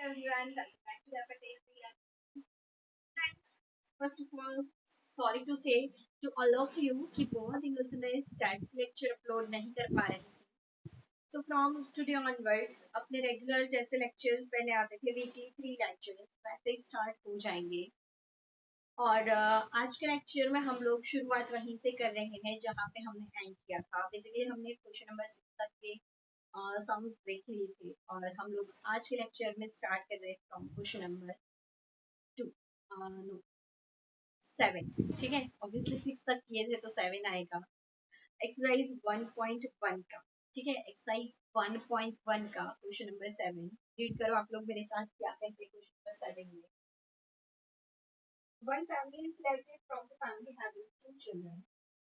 everyone, welcome back to the Patel. Friends, first of all, sorry to say to all of you कि बहुत दिनों से मैं stats lecture upload नहीं कर पा रही थी। So from today onwards, अपने रेगुलर जैसे लेक्चर्स पहले आते थे वीकली 3 लेक्चर्स वैसे ही स्टार्ट हो जाएंगे। और आज के लेक्चर में हम लोग शुरुआत वहीं से कर रहे हैं जहाँ पे हमने एंड किया था। बेसिकली हमने क्वेश्चन नंबर 6 तक के सम्स देख लिए थे और हम लोग आज के लेक्चर में स्टार्ट कर रहे हैं फ्रॉम क्वेश्चन नंबर 2 नो 7। ठीक है, ऑब्वियसली 6 तक किए थे तो 7 आएगा। एक्सरसाइज 1.1 का, ठीक है, एक्सरसाइज 1.1 का क्वेश्चन नंबर 7 रीड करो आप लोग मेरे साथ क्या कहते हैं क्वेश्चन नंबर 7 में। One family is selected from the family having 2 children.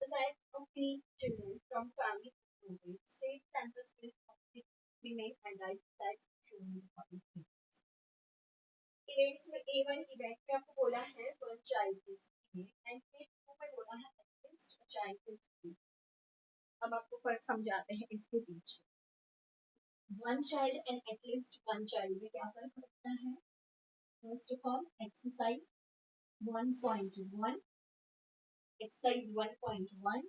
The size of the children from family movie state sample space of the female and right size shown in the following figures. Events में A1 event में आपको बोला है one child is female and A2 में बोला है at least a child is female. अब आपको फर्क समझाते हैं इसके बीच। One child and at least one child में क्या फर्क होता है? First of all, exercise 1.1 exercise 1.1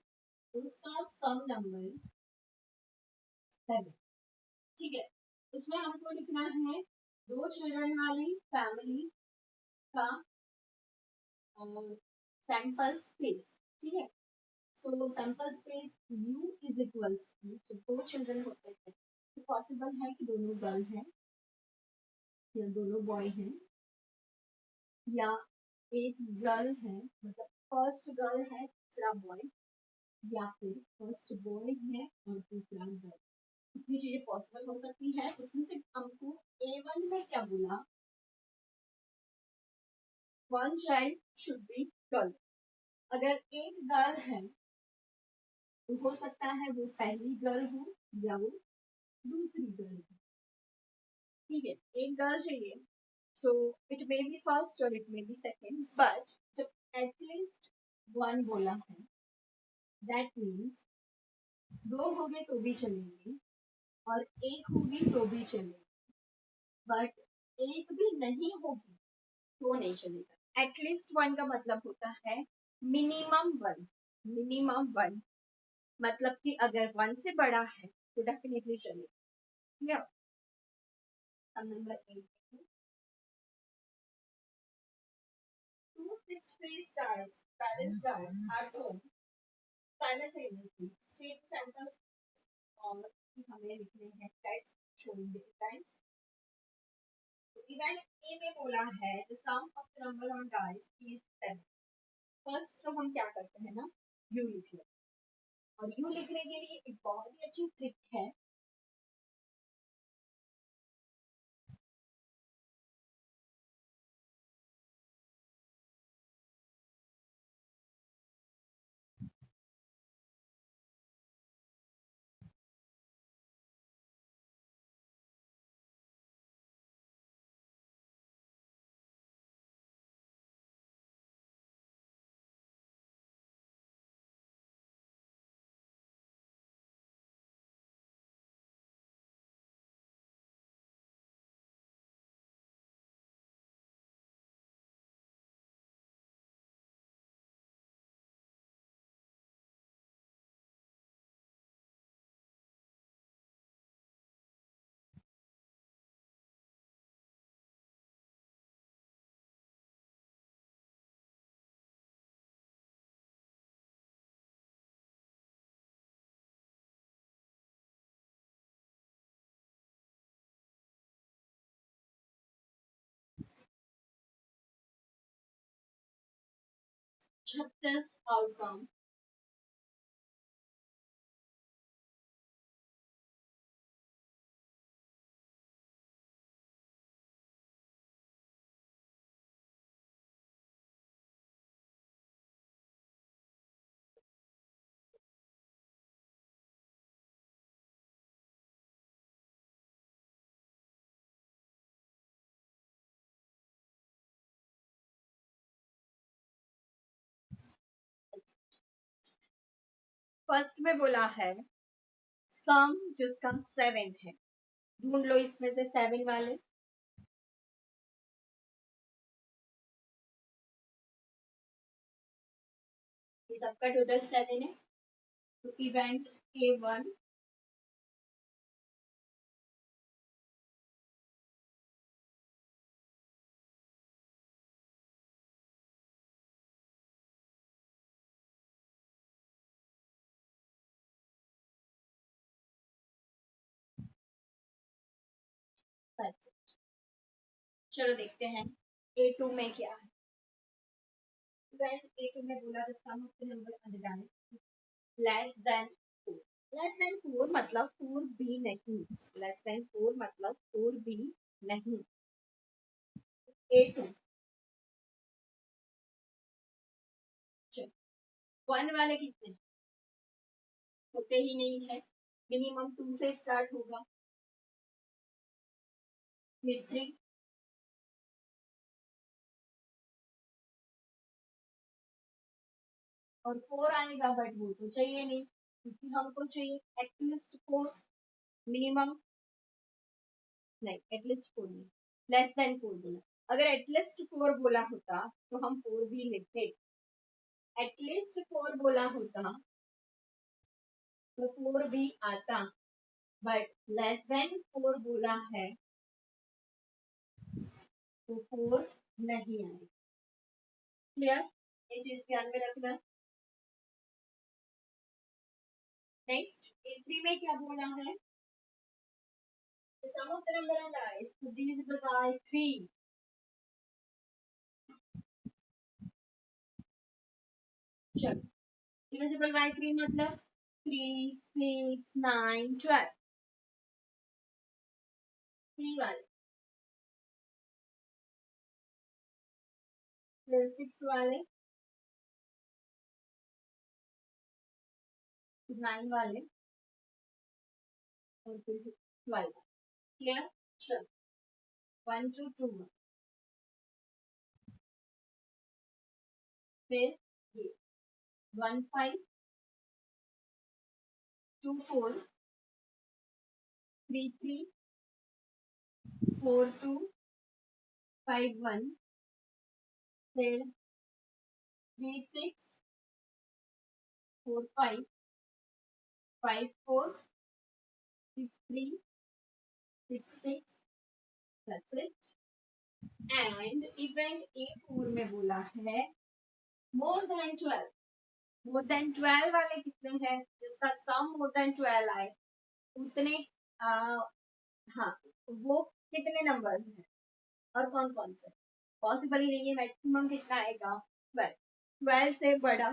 उसका सम नंबर 7। ठीक है, उसमें हमको लिखना है 2 चिल्ड्रन वाली फैमिली का सैंपल स्पेस। ठीक है, so sample space U is equals to, जब 2 चिल्ड्रन होते हैं तो पॉसिबल है कि दोनों गर्ल हैं या दोनों बॉय हैं या एक गर्ल है, मतलब फर्स्ट गर्ल है दूसरा बॉय, या फिर फर्स्ट बॉय है और दूसरा गर्ल। इतनी चीजें पॉसिबल हो सकती है। उसमें से हमको A1 में क्या बोला, one child should be girl. अगर एक गर्ल है तो हो सकता है वो पहली गर्ल हो या वो दूसरी गर्ल हो। ठीक है, एक गर्ल चाहिए, so it may be first और it may be second, but जब एटलीस्ट वन बोला है दैट मीन्स 2 हो गए तो भी चलेंगे और एक होगी तो भी चलेगी, बट एक भी नहीं होगी तो नहीं चलेगा। एटलीस्ट 1 का मतलब होता है मिनिमम 1। मिनिमम 1 मतलब कि अगर 1 से बड़ा है तो डेफिनेटली चलेगा। Number 8, 2 6-phase stars, parent stars are home simultaneously. State samples और हमें लिखने हैं facts showing the events. Event A में बोला है the sum of the number on dice is 7. First तो हम क्या करते हैं ना, यू लिख लेते हैं। और यू लिखने के लिए एक बहुत ही अच्छी ट्रिक है, छत्तीस आउटकम फर्स्ट में बोला है सम जिसका 7 है, ढूंढ लो इसमें से 7 वाले। सबका टोटल 7 है। तो इवेंट A1 चलो देखते हैं A2 में क्या है। इवेंट A2 में बोला the sum of the number on the dice less than 4। Less than 4 मतलब 4 भी नहीं, लेस देन 4 मतलब 4 भी नहीं। A2 1 वाले कितने होते ही नहीं है, मिनिमम 2 से स्टार्ट होगा, फिर 3, और 4 आएगा, बट वो तो चाहिए नहीं क्योंकि हमको चाहिए एटलीस्ट 4, मिनिमम नहीं, एटलीस्ट 4 नहीं, लेस देन 4 बोला। अगर एटलीस्ट 4 बोला होता तो हम 4 भी लिखते, एटलीस्ट 4 बोला होता तो 4 भी आता, बट लेस देन 4 बोला है तो 4 नहीं आएगा। क्लियर, ये चीज ध्यान में रखना। नेक्स्ट A3 में क्या बोला है, the sum of the number on dice is divisible by 3। चलो, divisible by 3 मतलब 3, 6, 9, 12। 3 वाले, फिर 6 वाले, 9 वाले, और फिर 12। क्लियर, चलो 1 to 2, फिर ये 1 5 2 4 3 3 4 2 5 1, फिर 3 6 4 5 5 4 6 3 6 6, that's it। And event A4 में बोला है मोर देन 12। मोर देन 12 वाले कितने हैं, जिसका सम मोर देन 12 आए उतने हाँ, वो कितने नंबर हैं और कौन कौन से, पॉसिबल ही नहीं है। मैक्सिमम कितना आएगा 12, 12 से बड़ा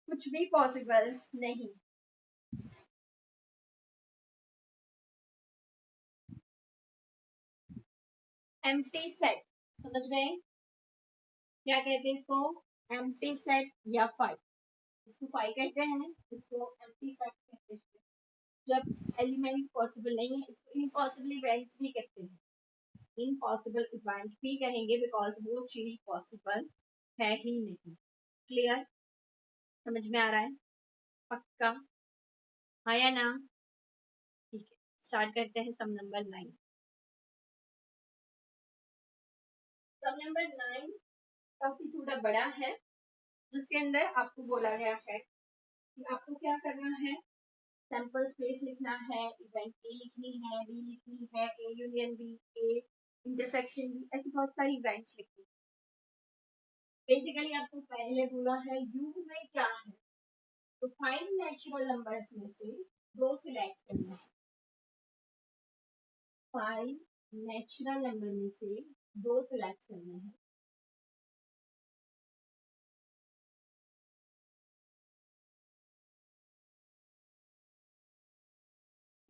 कुछ भी पॉसिबल नहीं। एम्प्टी सेट समझ गए, क्या कहते हैं इसको, एम्प्टी सेट या फाइव, इसको फाइव कहते हैं, इसको एम्प्टी सेट कहते हैं। जब एलिमेंट पॉसिबल नहीं है, इसको इम्पॉसिबल इवेंट्स भी कहते हैं, इम्पॉसिबल इवेंट भी कहेंगे बिकॉज वो चीज पॉसिबल है ही नहीं। क्लियर, समझ में आ रहा है, पक्का, हाँ या ना। ठीक है, स्टार्ट करते हैं सम नंबर 9। सम नंबर 9 काफी थोड़ा बड़ा है, जिसके अंदर आपको बोला गया है कि आपको क्या करना है, सैंपल स्पेस लिखना है, इवेंट ए लिखनी है, बी लिखनी है, A union B, A intersection B, ऐसी बहुत सारी इवेंट्स लिखनी है। बेसिकली आपको पहले बोला है यू में क्या है, तो 5 नेचुरल नंबर्स में से 2 सिलेक्ट करना है, 5 नेचुरल नंबर में से 2 सिलेक्ट करना है।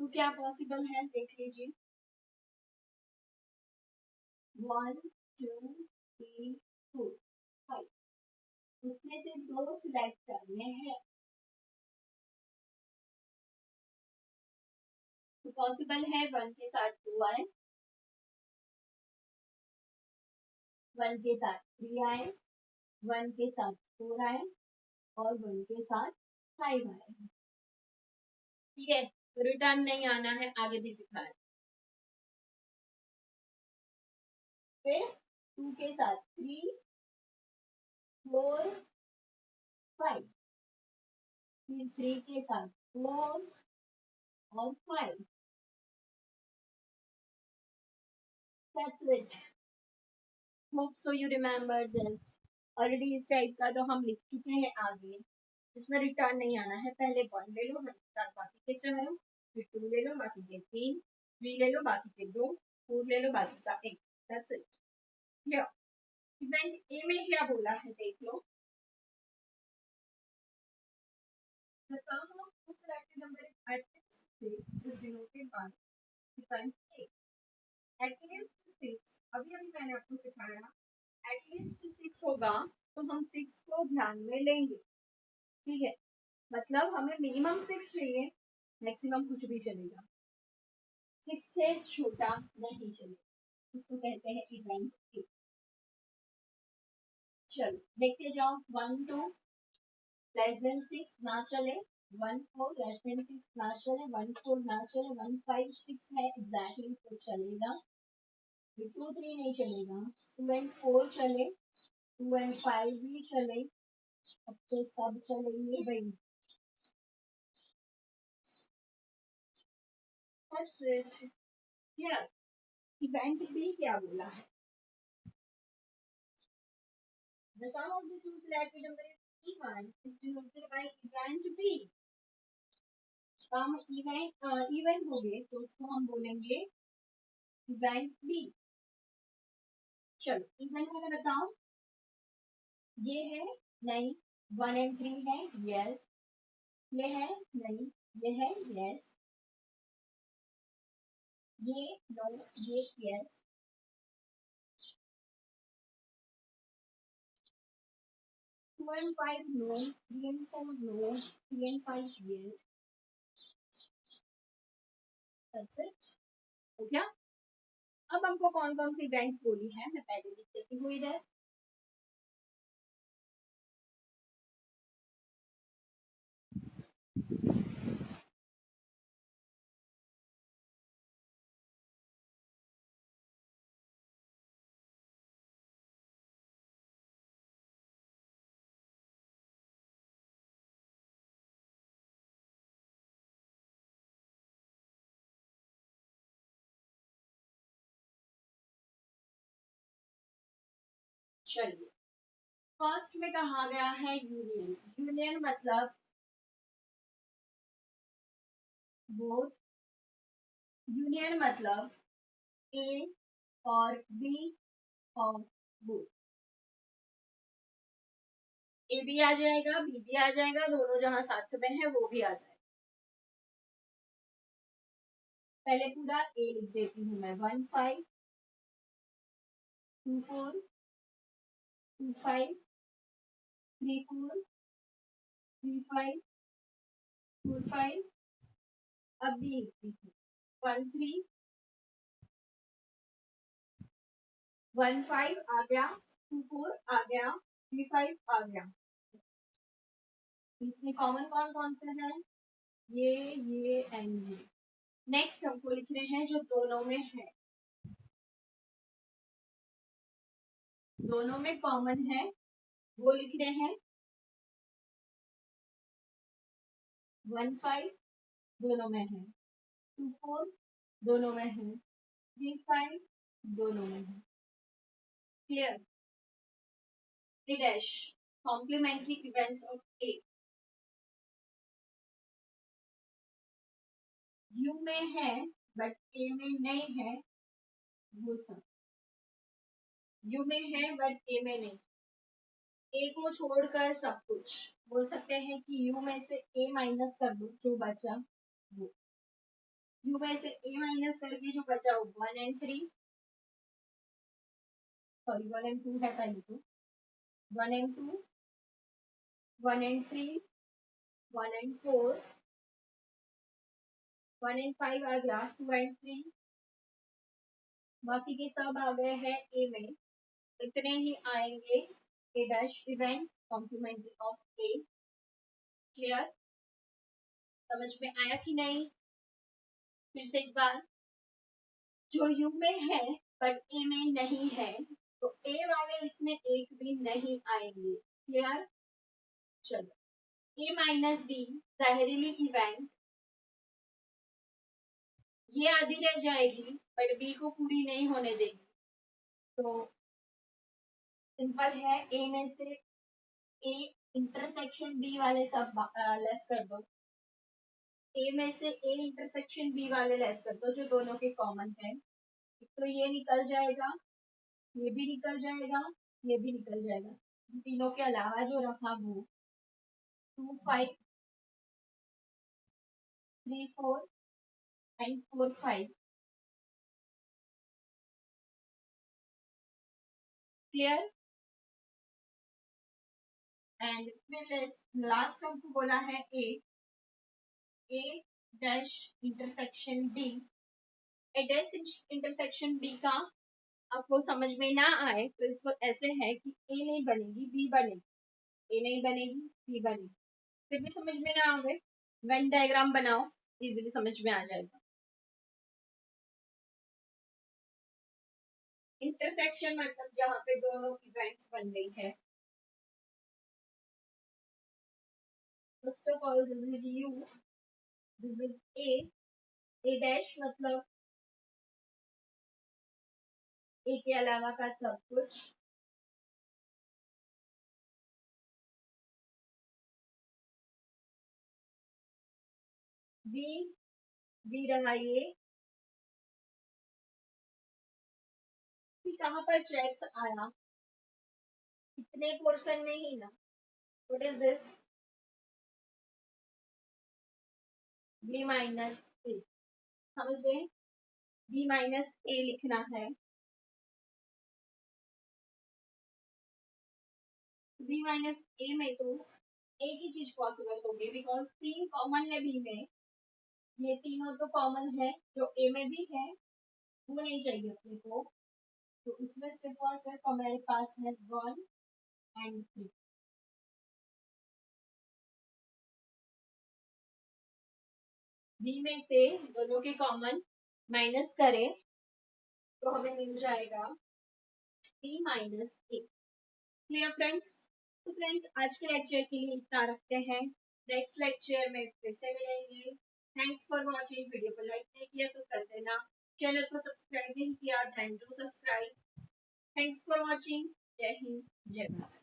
तो क्या पॉसिबल है देख लीजिए, 1 2 3 4 5, उसमें से 2 सिलेक्ट करने हैं, तो पॉसिबल है 1 के साथ 2 आए, 1 के साथ 3 आए, 1 के साथ 4 आए, और 1 के साथ 5 आए। ठीक है, तो रिटर्न नहीं आना है, आगे भी सिखा है। फिर 2 के साथ 3 4 5, फिर 3 के साथ 4 और 5. That's it. Hope so you remember this. Already इस टाइप का तो हम लिख चुके हैं आगे, जिसमें रिटर्न नहीं आना है. पहले 1 ले लो, साथ बाकी के 4, फिर 2 ले लो, बाकी के 3, 3 ले लो, बाकी के 2, 4 ले लो, बाकी का 1. That's it. Clear? Event A में क्या बोला है देख लो. The sum of two selected numbers at least 6 is denoted by event A. At least 6, अभी अभी मैंने आपको सिखाया, at least 6 होगा तो हम 6 को ध्यान में लेंगे. ठीक है, मतलब हमें मिनिमम 6 चाहिए, मैक्सिमम कुछ भी चलेगा, 6 से छोटा नहीं चलेगा. इसको कहते हैं इवेंट ए. चलो देखते जाओ. 1 2 लेस देन 6 ना चले, 1 4 लेस देन 6 ना चले, 1 4 ना चले, 1 5 6 है एग्जैक्टली तो चलेगा. 2 3 नहीं चलेगा, 2 and 4 चले, 2 and 5 भी चले. अब तो सब चलेंगे भाई. That's it. Yeah. Event B क्या बोला है? The sum of the two selected numbers is even is denoted by event B. हम इवेंट हो गए तो उसको हम बोलेंगे इवेंट बी. चलो इवेंट वाला बताओ. ये है नहीं, 1 and 3 है यस, ये है नहीं, ये है यस, ये नो, ये yes. 2 and 5 no, 3 and 4 no, 3 and 5 yes. That's it. हो गया. अब हमको कौन कौन सी इवेंट्स बोली है मैं पहले लिख देती हूँ इधर. चलिए फर्स्ट में कहा गया है यूनियन. यूनियन मतलब बोथ. यूनियन मतलब ए और बी और बोथ. ए भी आ जाएगा, बी भी आ जाएगा, दोनों जहां साथ में है वो भी आ जाएगा. पहले पूरा ए लिख देती हूँ मैं. 1 5 2 4 2 5 3 4 3 5 4 5. अब भी लिखती हूँ 1 3 1 5 आ गया, 2 4 आ गया, 3 5 आ गया. इसमें कॉमन कौन कौन से हैं? ये एंड ये. नेक्स्ट हमको लिखने हैं जो दोनों में है, दोनों में कॉमन है वो लिखने हैं. 1 5 दोनों में है, 2 4 दोनों में है, 3 5 दोनों में है. Clear? A dash complementary events of A. U में है बट ए में नहीं है, वो सब. यू में है बट ए में नहीं. ए को छोड़कर सब कुछ. बोल सकते हैं कि यू में से ए माइनस कर दो जो बचा वो. यू में से ए माइनस करके जो बचा वो 1 and 3, सॉरी 1 and 2 है पहले तो. 1 and 2, 1 and 3, 1 and 4, 1 and 5 आ गया, 2 and 3, बाकी के सब आ गए हैं ए में. इतने ही आएंगे A dash event complementary of A. Clear? समझ में आया कि नहीं? फिर से एक बार. जो यू में है बट ए में नहीं है तो ए वाले इसमें एक भी नहीं आएंगे. क्लियर? चलो ए माइनस बी जहरीली इवेंट, ये आधी रह जाएगी बट बी को पूरी नहीं होने देगी। तो सिंपल है, ए में से ए इंटरसेक्शन बी वाले सब लेस कर दो, ए में से ए इंटरसेक्शन बी वाले लेस कर दो जो दोनों के कॉमन है। तो ये निकल जाएगा, ये भी निकल जाएगा, ये भी निकल जाएगा। तीनों के अलावा जो रहा वो 2 5 3 4 एंड 4 5। क्लियर। एंड फिर लास्ट हमको बोला है ए डैश इंटरसेक्शन बी। ए डैश इंटरसेक्शन बी का आपको समझ में ना आए तो इसको ऐसे है कि ए नहीं बनेगी बी बनेगी, ए नहीं बनेगी बी बनेगी। फिर भी समझ में ना आवे, वेन डायग्राम बनाओ, इजीली समझ में आ जाएगा। इंटरसेक्शन मतलब जहां पे दोनों इवेंट्स बन रही है। First of all this is you, this is a dash मतलब ए के अलावा का सब कुछ, बी बी रहा ये, कहाँ पर ट्रैक्स आया, इतने पोर्शन में ही ना। What is this, B minus A, समझ गए। बी माइनस ए लिखना है, बी माइनस ए में तो एक ही चीज पॉसिबल होगी बिकॉज तीन कॉमन है बी में, ये तीनों तो कॉमन है, जो ए में भी है वो नहीं चाहिए अपने को। तो उसमें सिर्फ और सिर्फ हमारे पास है 1 एंड 3। बी में से दोनों के कॉमन माइनस करें तो हमें मिल जाएगा B minus A. Clear friends. तो फ्रेंड्स आज के लेक्चर के लिए इतना रखते हैं, नेक्स्ट लेक्चर में फिर से मिलेंगे। Thanks for watching. वीडियो को लाइक नहीं किया तो कर देना, चैनल को सब्सक्राइब नहीं किया thank to subscribe. Thanks for watching. जय हिंद जय भारत।